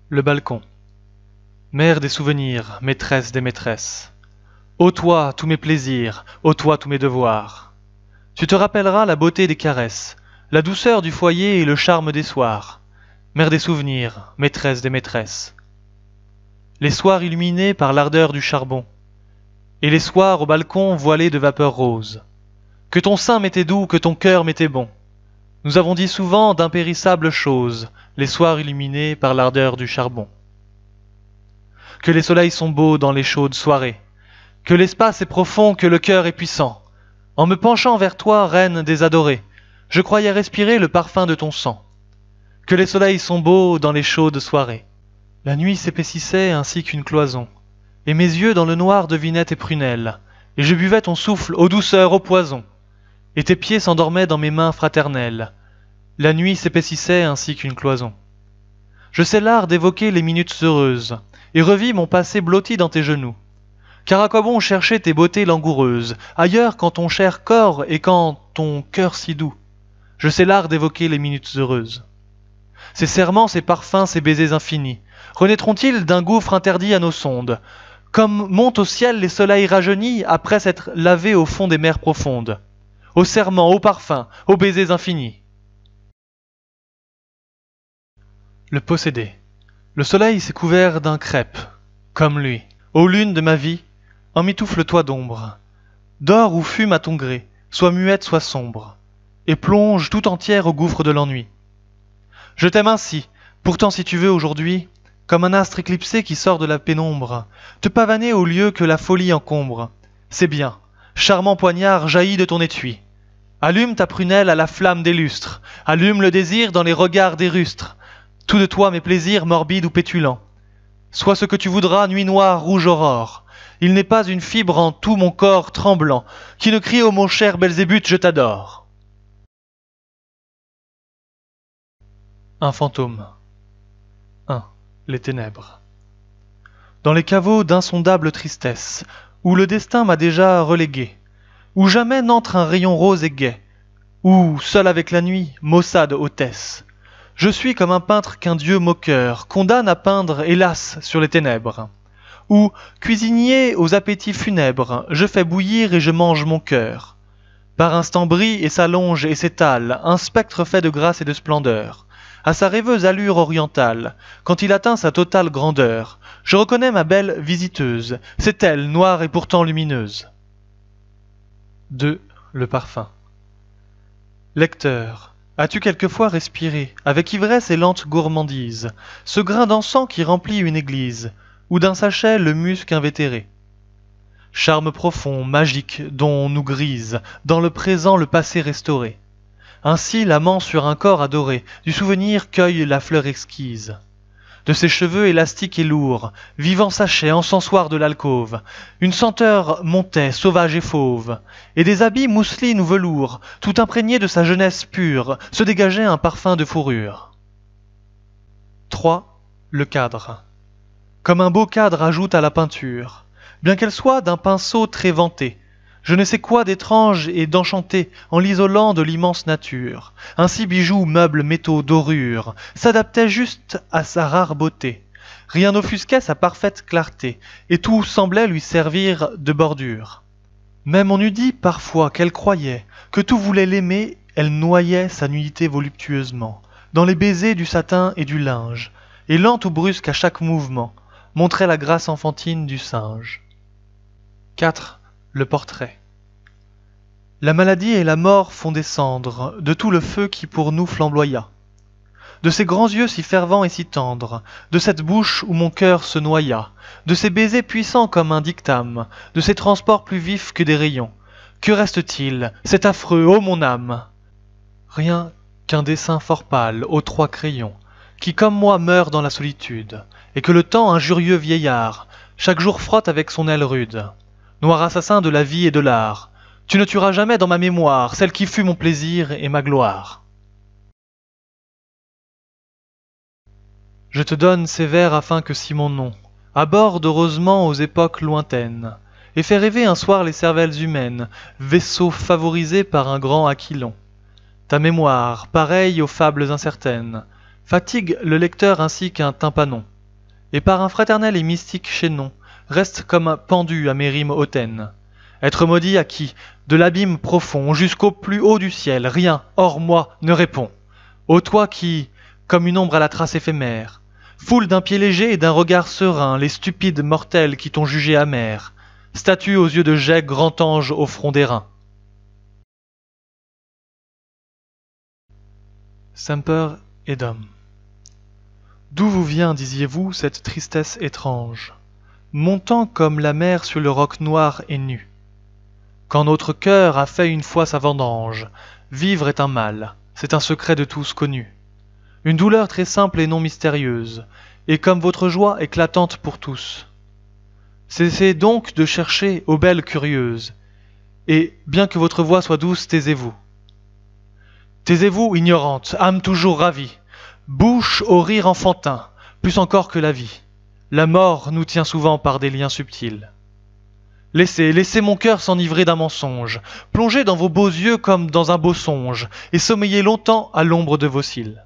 Le balcon. Mère des souvenirs, maîtresse des maîtresses. Ô toi, tous mes plaisirs, ô toi, tous mes devoirs. Tu te rappelleras la beauté des caresses, la douceur du foyer et le charme des soirs. Mère des souvenirs, maîtresse des maîtresses. Les soirs illuminés par l'ardeur du charbon, et les soirs au balcon voilés de vapeurs roses. Que ton sein m'était doux, que ton cœur m'était bon. Nous avons dit souvent d'impérissables choses, les soirs illuminés par l'ardeur du charbon. Que les soleils sont beaux dans les chaudes soirées, que l'espace est profond, que le cœur est puissant. En me penchant vers toi, reine des adorés, je croyais respirer le parfum de ton sang. Que les soleils sont beaux dans les chaudes soirées. La nuit s'épaississait ainsi qu'une cloison, et mes yeux dans le noir devinaient tes prunelles, et je buvais ton souffle aux douceurs, au poison, et tes pieds s'endormaient dans mes mains fraternelles. La nuit s'épaississait ainsi qu'une cloison. Je sais l'art d'évoquer les minutes heureuses, et revis mon passé blotti dans tes genoux. Car à quoi bon chercher tes beautés langoureuses, ailleurs qu'en ton cher corps et qu'en ton cœur si doux? Je sais l'art d'évoquer les minutes heureuses. Ces serments, ces parfums, ces baisers infinis, renaîtront-ils d'un gouffre interdit à nos sondes, comme montent au ciel les soleils rajeunis après s'être lavés au fond des mers profondes? Aux serments, aux parfums, aux baisers infinis. Le possédé. Le soleil s'est couvert d'un crêpe, comme lui. Ô lune de ma vie, emmitoufle-toi d'ombre. Dors ou fume à ton gré, sois muette, sois sombre, et plonge tout entière au gouffre de l'ennui. Je t'aime ainsi, pourtant si tu veux aujourd'hui, comme un astre éclipsé qui sort de la pénombre, te pavaner au lieu que la folie encombre. C'est bien, charmant poignard jaillit de ton étui. Allume ta prunelle à la flamme des lustres, allume le désir dans les regards des rustres. Tout de toi mes plaisirs morbides ou pétulants. Sois ce que tu voudras, nuit noire, rouge aurore. Il n'est pas une fibre en tout mon corps tremblant qui ne crie ô mon cher Belzébuth, je t'adore. Un fantôme. 1. Les ténèbres. Dans les caveaux d'insondable tristesse, où le destin m'a déjà relégué, où jamais n'entre un rayon rose et gai, où, seul avec la nuit, maussade hôtesse, je suis comme un peintre qu'un dieu moqueur condamne à peindre, hélas, sur les ténèbres, où, cuisinier aux appétits funèbres, je fais bouillir et je mange mon cœur. Par instants brille et s'allonge et s'étale un spectre fait de grâce et de splendeur. À sa rêveuse allure orientale, quand il atteint sa totale grandeur, je reconnais ma belle visiteuse, c'est elle, noire et pourtant lumineuse. 2. Le parfum. Lecteur, as-tu quelquefois respiré, avec ivresse et lente gourmandise, ce grain d'encens qui remplit une église, ou d'un sachet le musc invétéré? Charme profond, magique, dont on nous grise, dans le présent le passé restauré. Ainsi l'amant sur un corps adoré, du souvenir cueille la fleur exquise. De ses cheveux élastiques et lourds, vivant sachet, encensoir de l'alcôve, une senteur montait, sauvage et fauve, et des habits mousseline ou velours, tout imprégnés de sa jeunesse pure, se dégageait un parfum de fourrure. 3. Le cadre. Comme un beau cadre ajoute à la peinture, bien qu'elle soit d'un pinceau très vanté, je ne sais quoi d'étrange et d'enchanté en l'isolant de l'immense nature. Ainsi bijoux, meubles, métaux, dorures s'adaptaient juste à sa rare beauté. Rien n'offusquait sa parfaite clarté, et tout semblait lui servir de bordure. Même on eût dit parfois qu'elle croyait que tout voulait l'aimer, elle noyait sa nudité voluptueusement, dans les baisers du satin et du linge, et lente ou brusque à chaque mouvement, montrait la grâce enfantine du singe. 4. Le portrait. La maladie et la mort font descendre de tout le feu qui pour nous flamboya, de ces grands yeux si fervents et si tendres, de cette bouche où mon cœur se noya, de ces baisers puissants comme un dictame, de ces transports plus vifs que des rayons. Que reste-t-il? C'est affreux, ô mon âme! Rien qu'un dessin fort pâle aux 3 crayons, qui comme moi meurt dans la solitude, et que le temps injurieux vieillard chaque jour frotte avec son aile rude. Noir assassin de la vie et de l'art, tu ne tueras jamais dans ma mémoire celle qui fut mon plaisir et ma gloire. Je te donne ces vers afin que si mon nom aborde heureusement aux époques lointaines, et fait rêver un soir les cervelles humaines, vaisseau favorisé par un grand Aquilon. Ta mémoire, pareille aux fables incertaines, fatigue le lecteur ainsi qu'un tympanon. et par un fraternel et mystique chaînon, reste comme pendu à mes rimes hautaines. Être maudit à qui, de l'abîme profond jusqu'au plus haut du ciel, rien, hors moi, ne répond. Ô toi qui, comme une ombre à la trace éphémère, foule d'un pied léger et d'un regard serein les stupides mortels qui t'ont jugé amer, statue aux yeux de jet grand ange au front d'airain. Semper Edom. D'où vous vient, disiez-vous, cette tristesse étrange, montant comme la mer sur le roc noir et nu? Quand notre cœur a fait une fois sa vendange, vivre est un mal, c'est un secret de tous connu. Une douleur très simple et non mystérieuse, et comme votre joie éclatante pour tous. Cessez donc de chercher, ô belles curieuses, et, bien que votre voix soit douce, taisez-vous. Taisez-vous, ignorante, âme toujours ravie, bouche au rire enfantin, plus encore que la vie. La mort nous tient souvent par des liens subtils. Laissez mon cœur s'enivrer d'un mensonge, plongez dans vos beaux yeux comme dans un beau songe, et sommeillez longtemps à l'ombre de vos cils.